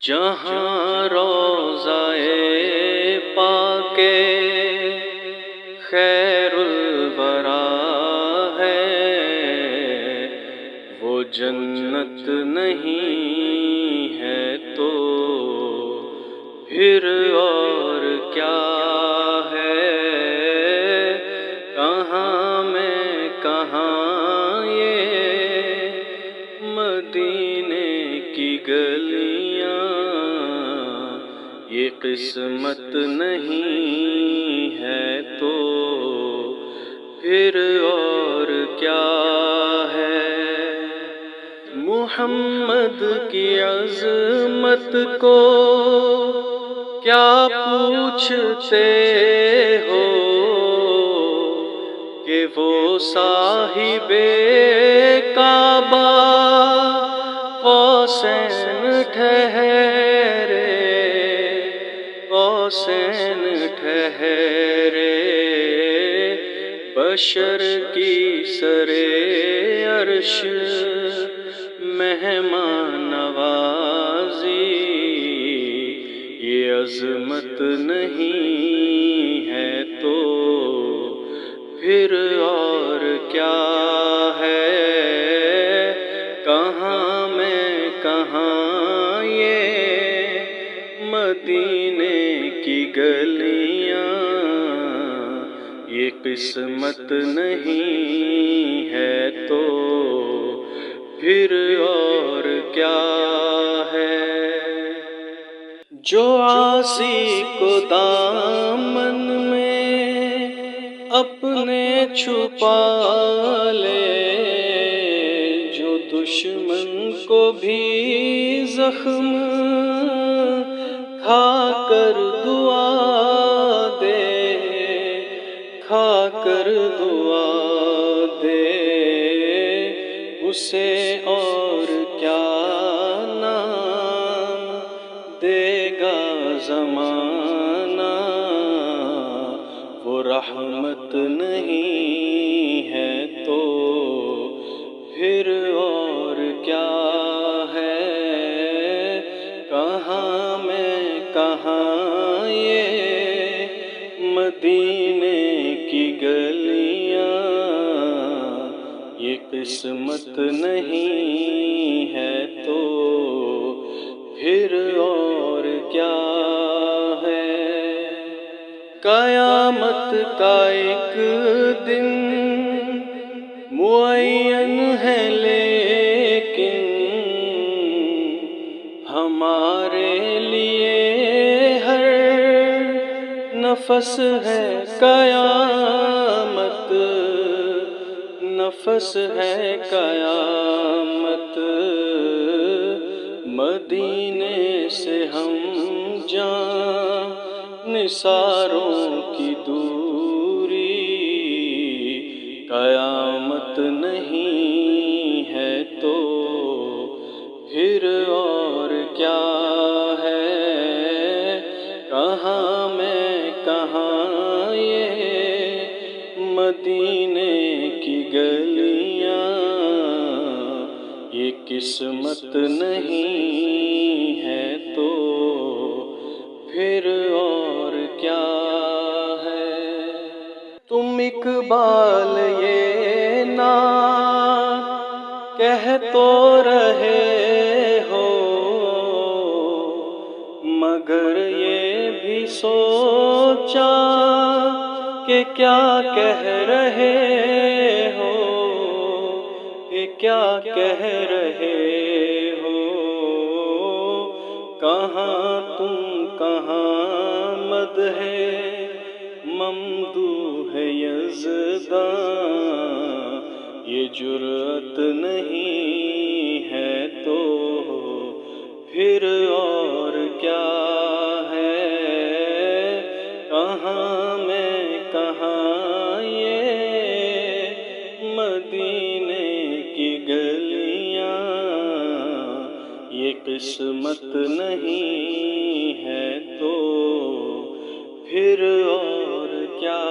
جہاں روضہ پاک خیر الورا ہے، وہ جنت نہیں ہے تو پھر اور کیا ہے؟ کہاں میں کہاں یہ مدینے کی گلیاں، یہ قسمت نہیں ہے تو پھر اور کیا ہے؟ محمد کی عظمت کو کیا پوچھتے ہو کہ وہ صاحب کعبہ قوسین ٹھہرے، قوسین ٹھہرے، بشر کی سرے عرش مہمان نوازی، یہ عظمت نہیں ہے تو پھر اور کیا ہے؟ کہاں میں کہاں یہ مدینے کی گلیاں، یہ قسمت نہیں ہے تو پھر اور کیا ہے؟ جو عاصی کو دامن میں اپنے چھپا لے، جو دشمن کو بھی زخم کھا کر دعا دے، کھا کر دعا دے، اسے اور کیا نام دے گا زمانہ؟ وہ رحمت نہیں ہے تو پھر اور کیا ہے؟ کہاں میں کہاں یہ مدینے کی گلیاں، یہ قسمت نہیں ہے تو پھر اور کیا ہے؟ قیامت کا ایک دن معین ہے لیکن ہمارے لیے ہر نفس ہے قیامت، نفس ہے قیامت، مدینے سے ہم جان نثاروں کی دوری، قیامت نہیں ہے تو پھر اور کیا ہے؟ کہاں میں کہاں یہ مدینے کی گلیاں، یہ قسمت نہیں ہے تو پھر اور کیا ہے؟ تم اقبال یہ نہ کہہ تو رہے ہو، مگر یہ بھی سوچا کہ کیا کہہ رہے ہو، کہ کیا کہہ رہے ہو؟ کہاں تم کہاں مدح ممدوح یزداں، یہ جرأت نہیں ہے تو پھر اور کیا ہے؟ کہاں میں کہاں یہ مدینے کی گلیاں، یہ قسمت نہیں ہے تو پھر اور کیا